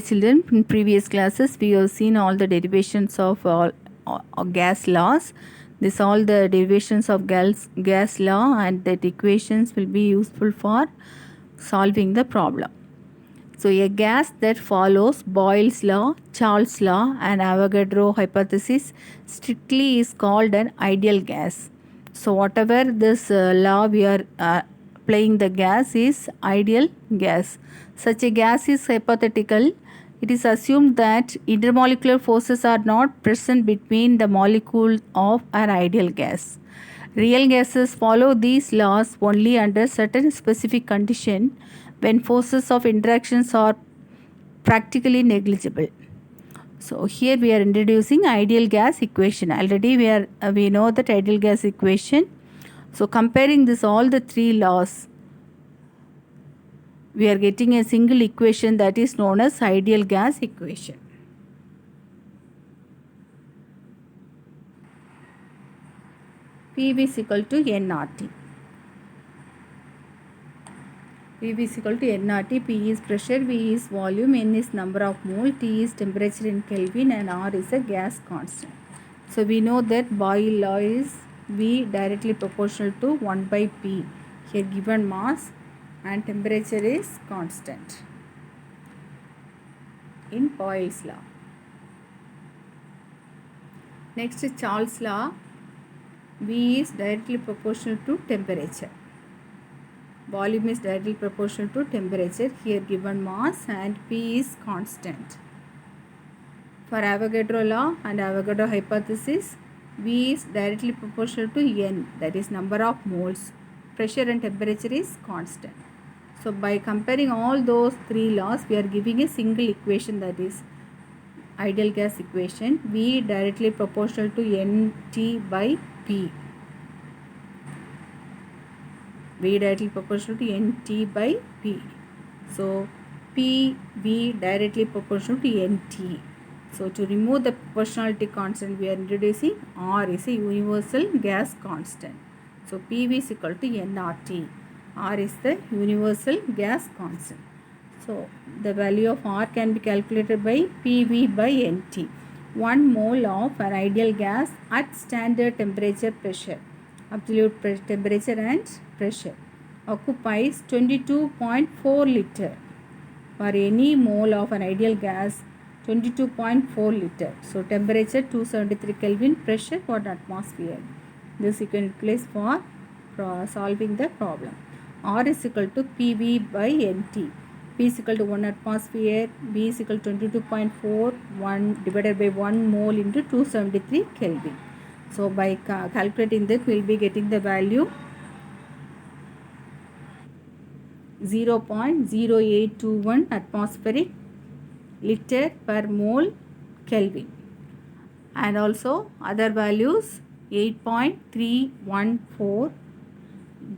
Children, in previous classes we have seen all the derivations of all gas laws. This all the derivations of gas law, and that equations will be useful for solving the problem. So a gas that follows Boyle's law, Charles' law and Avogadro hypothesis strictly is called an ideal gas. So whatever this law we are applying the gas is ideal gas. Such a gas is hypothetical. It is assumed that intermolecular forces are not present between the molecules of an ideal gas. Real gases follow these laws only under certain specific conditions when forces of interactions are practically negligible. So here we are introducing ideal gas equation. Already we know that ideal gas equation. So comparing this all the three laws, we are getting a single equation that is known as ideal gas equation. PV is equal to nRT. PV is equal to nRT. P is pressure, V is volume, N is number of mole, T is temperature in Kelvin, and R is a gas constant. So we know that Boyle law is V directly proportional to 1 by P. Here given mass and temperature is constant in Boyle's law. Next is Charles' law. V is directly proportional to temperature. Volume is directly proportional to temperature. Here given mass and P is constant. For Avogadro law and Avogadro hypothesis, V is directly proportional to N, that is number of moles. Pressure and temperature is constant. So by comparing all those three laws, we are giving a single equation, that is ideal gas equation. V directly proportional to NT by P. V directly proportional to NT by P. So PV directly proportional to NT. So to remove the proportionality constant, we are introducing R is a universal gas constant. So PV is equal to nRT. R is the universal gas constant. So the value of R can be calculated by PV by NT. 1 mole of an ideal gas at standard temperature, pressure, absolute temperature and pressure, occupies 22.4 liter. For any mole of an ideal gas, 22.4 liter. So temperature 273 Kelvin, pressure 1 atmosphere. This you can utilize for solving the problem. R is equal to PV by NT. P is equal to 1 atmosphere, V is equal to 22.4, 1 divided by 1 mole into 273 Kelvin. So by calculating that, we will be getting the value 0.0821 atmospheric liter per mole Kelvin, and also other values 8.314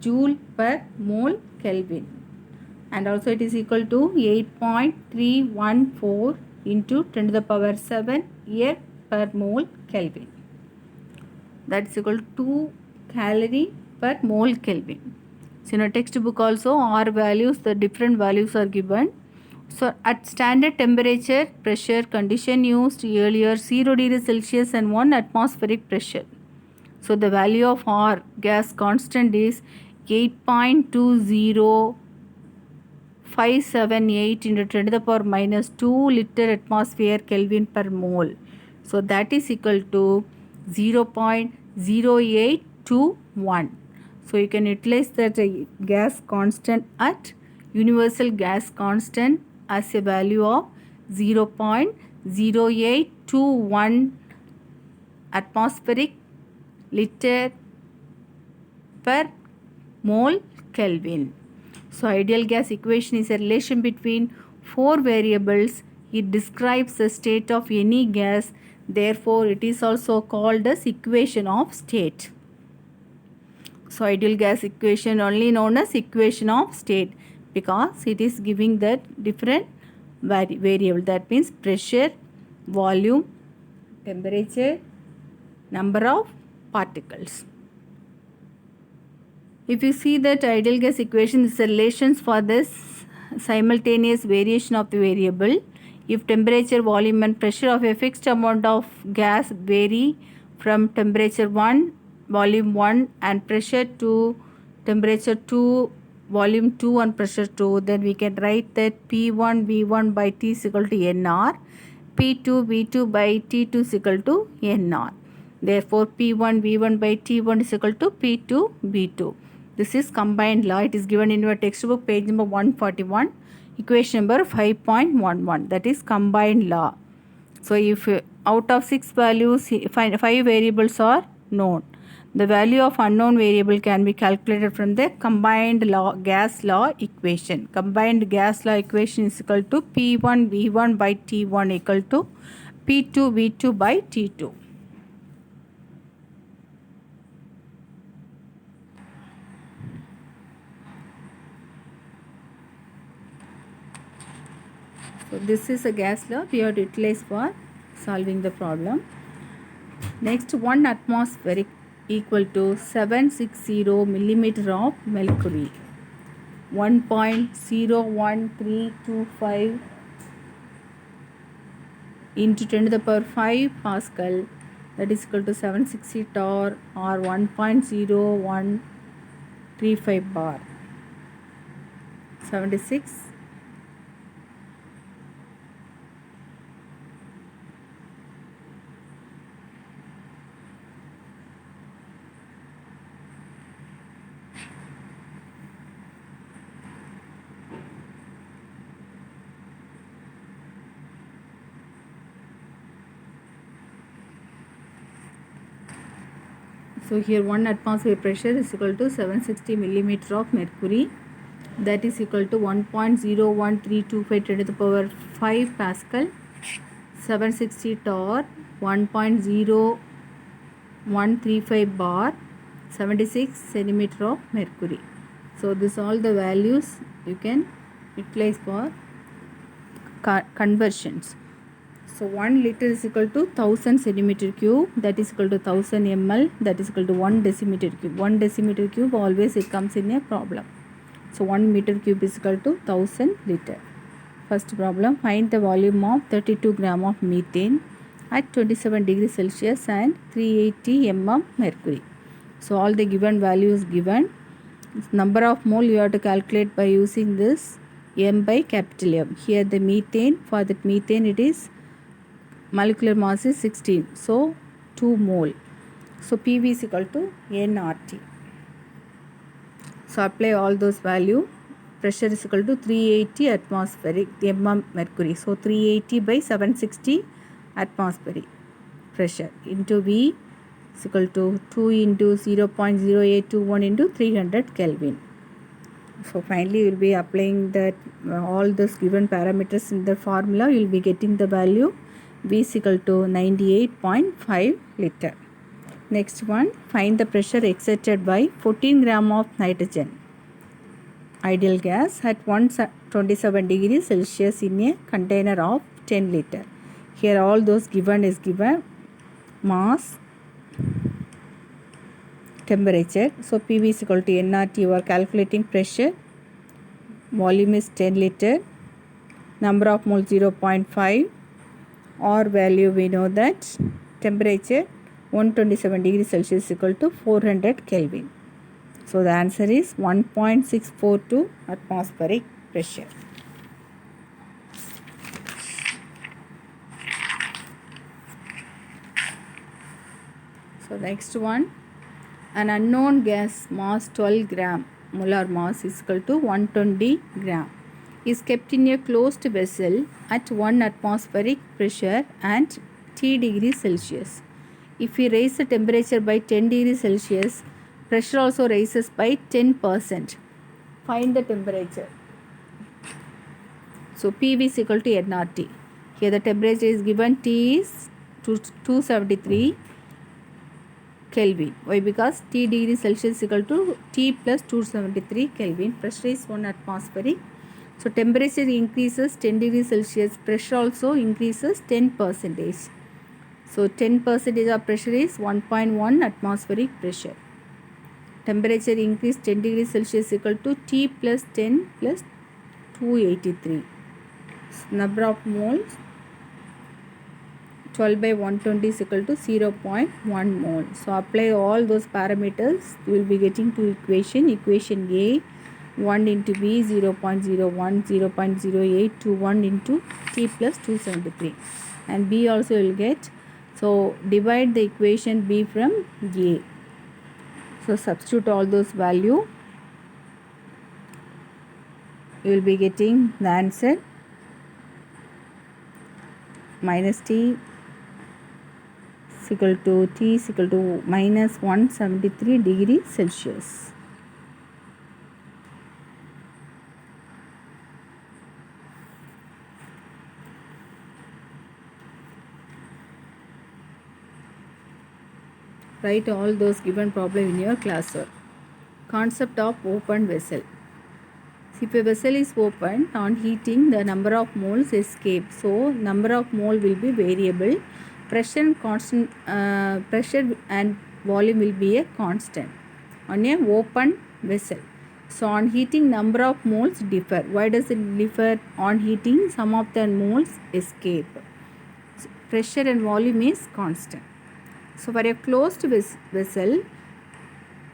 joule per mole Kelvin, and also it is equal to 8.314 into 10 to the power 7 air per mole Kelvin. That is equal to 2 calorie per mole Kelvin. So in a textbook also R values, the different values are given. So at standard temperature, pressure condition used earlier, 0 degrees Celsius and 1 atmospheric pressure. So the value of R gas constant is 8.20578 into 10 to the power minus 2 liter atmosphere Kelvin per mole. So that is equal to 0.0821. So you can utilize that gas constant at universal gas constant as a value of 0.0821 atmospheric liter per mole Kelvin. So ideal gas equation is a relation between 4 variables. It describes the state of any gas. Therefore, it is also called as equation of state. So ideal gas equation only known as equation of state because it is giving that different variable, that means pressure, volume, temperature, number of particles. If you see that ideal gas equation is the relations for this simultaneous variation of the variable, If temperature, volume and pressure of a fixed amount of gas vary from temperature 1, volume 1 and pressure to temperature 2, volume 2 and pressure 2, then we can write that P1 V1 by T is equal to NR, P2 V2 by T2 is equal to NR. Therefore, P1 V1 by T1 is equal to P2 V2. This is combined law. It is given in your textbook, page number 141, equation number 5.11. That is combined law. So, if out of 6 values, 5 variables are known, the value of unknown variable can be calculated from the combined law, gas law equation. Combined gas law equation is equal to P1 V1 by T1 equal to P2 V2 by T2. So this is a gas law we have to utilize for solving the problem. Next, 1 atmospheric equal to 760 millimeter of mercury. 1.01325 into 10 to the power 5 Pascal, that is equal to 760 torr or 1.0135 bar. 76. So here 1 atmosphere pressure is equal to 760 millimeter of mercury, that is equal to 1.01325 10 to the power 5 Pascal, 760 torr, 1.0135 bar, 76 centimeter of mercury. So this all the values you can utilize for conversions. So 1 liter is equal to 1000 centimeter cube, that is equal to 1000 ml, that is equal to 1 decimeter cube. 1 decimeter cube always it comes in a problem. So 1 meter cube is equal to 1000 liter. First problem, find the volume of 32 gram of methane at 27 degrees Celsius and 380 mm mercury. So all the given values given. Number of mole you have to calculate by using this m by capital M. Here the methane, for that methane it is molecular mass is 16, so 2 mole. So PV is equal to nRT. So apply all those value. Pressure is equal to 380 atmospheric mm mercury. So 380 by 760 atmospheric pressure into V is equal to 2 into 0.0821 into 300 Kelvin. So finally you will be applying that all those given parameters in the formula, you will be getting the value V is equal to 98.5 liter. Next one, find the pressure exerted by 14 gram of nitrogen ideal gas at 127 degrees Celsius in a container of 10 liter. Here all those given is given mass, temperature. So PV is equal to nRT. You are calculating pressure, volume is 10 liter, number of moles 0.5, or value we know that temperature 127 degrees Celsius equal to 400 Kelvin. So the answer is 1.642 atmospheric pressure. So next one, an unknown gas mass 12 gram molar mass is equal to 120 gram is kept in a closed vessel at 1 atmospheric pressure and T degrees Celsius. If we raise the temperature by 10 degrees Celsius, pressure also rises by 10%. Find the temperature. So PV is equal to nRT. Here the temperature is given, T is 273 Kelvin. Why? Because T degrees Celsius is equal to T plus 273 Kelvin. Pressure is 1 atmospheric. So temperature increases 10 degrees Celsius. Pressure also increases 10%. So 10% of pressure is 1.1 atmospheric pressure. Temperature increase 10 degrees Celsius equal to T plus 10 plus 283. Number of moles 12 by 120 is equal to 0.1 mole. So apply all those parameters. You will be getting two equation. Equation A 1 into B 0.01, 0.08 to 1 into T plus 273. And B also will get. So divide the equation B from A. So substitute all those value. You will be getting the answer minus T is equal to T is equal to minus 173 degrees Celsius. Write all those given problem in your classwork. Concept of open vessel. If a vessel is open, on heating the number of moles escape. So number of mole will be variable. Pressure and volume will be a constant on a open vessel. So on heating number of moles differ. Why does it differ? On heating some of the moles escape. So pressure and volume is constant. So for a closed vessel,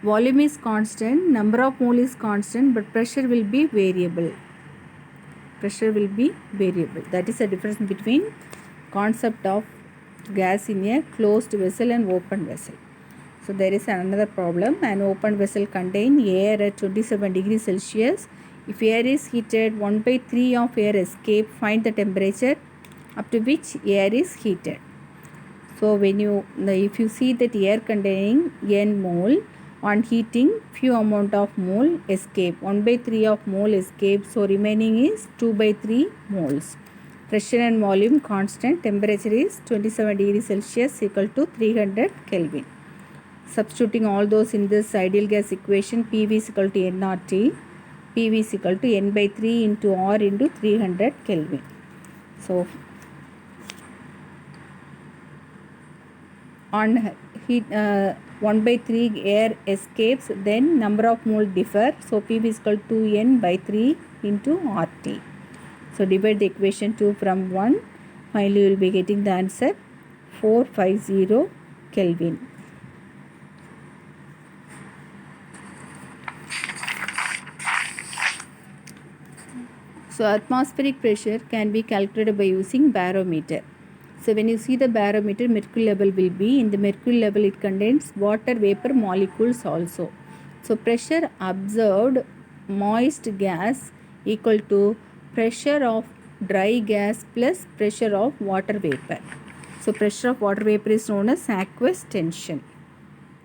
volume is constant, number of mole is constant, but pressure will be variable. Pressure will be variable. That is the difference between concept of gas in a closed vessel and open vessel. So there is another problem. An open vessel contains air at 27 degrees Celsius. If air is heated, 1 by 3 of air escape. Find the temperature up to which air is heated. So if you see that air containing n mole, on heating few amount of mole escape. 1 by 3 of mole escape. So remaining is 2 by 3 moles. Pressure and volume constant. Temperature is 27 degrees Celsius equal to 300 Kelvin. Substituting all those in this ideal gas equation, PV is equal to nRT. PV is equal to n by 3 into R into 300 Kelvin. So on heat 1 by 3 air escapes, then number of mole differ. So PV is equal to n by 3 into RT. So divide the equation 2 from 1. Finally you will be getting the answer 450 Kelvin. So atmospheric pressure can be calculated by using barometer. So when you see the barometer, mercury level will be. In the mercury level it contains water vapor molecules also. So pressure observed moist gas equal to pressure of dry gas plus pressure of water vapor. So pressure of water vapor is known as aqueous tension.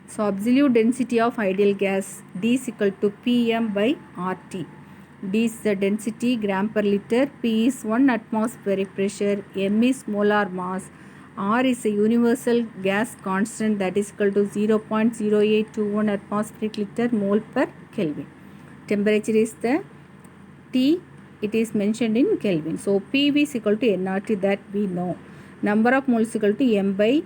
So absolute density of ideal gas D is equal to Pm by RT. D is the density gram per liter, P is 1 atmospheric pressure, M is molar mass, R is a universal gas constant that is equal to 0.0821 atmospheric liter mole per Kelvin. Temperature is the T, it is mentioned in Kelvin. So PV is equal to nRT, that we know. Number of moles is equal to M by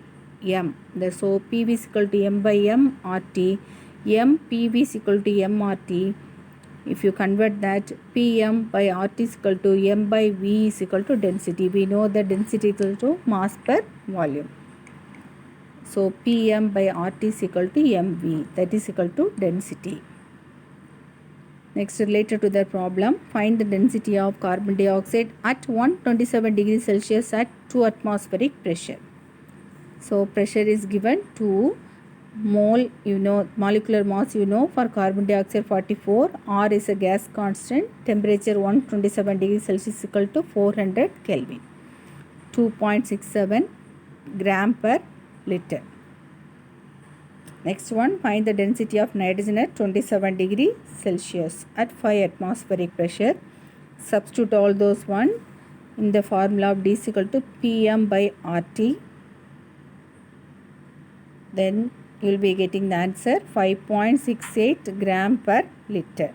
M. So PV is equal to M by M RT. M PV is equal to M RT. If you convert that, Pm by RT is equal to M by V is equal to density. We know that density is equal to mass per volume. So Pm by RT is equal to Mv, that is equal to density. Next, related to the problem, find the density of carbon dioxide at 127 degrees Celsius at 2 atmospheric pressure. So pressure is given 2 mole, molecular mass for carbon dioxide 44, R is a gas constant, temperature 127 degrees Celsius equal to 400 Kelvin, 2.67 gram per liter. Next one, find the density of nitrogen at 27 degrees Celsius at 5 atmospheric pressure. Substitute all those one in the formula of D is equal to Pm by RT. Then you will be getting the answer 5.68 gram per liter.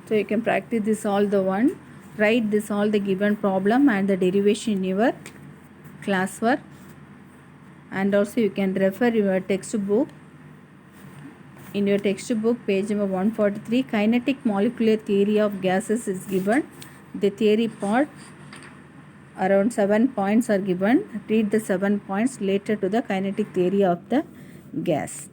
So you can practice this all the one. Write this all the given problem and the derivation in your classwork. And also you can refer your textbook In your textbook, page number 143, kinetic molecular theory of gases is given. The theory part, around 7 points are given. Read the 7 points later to the kinetic theory of the gas.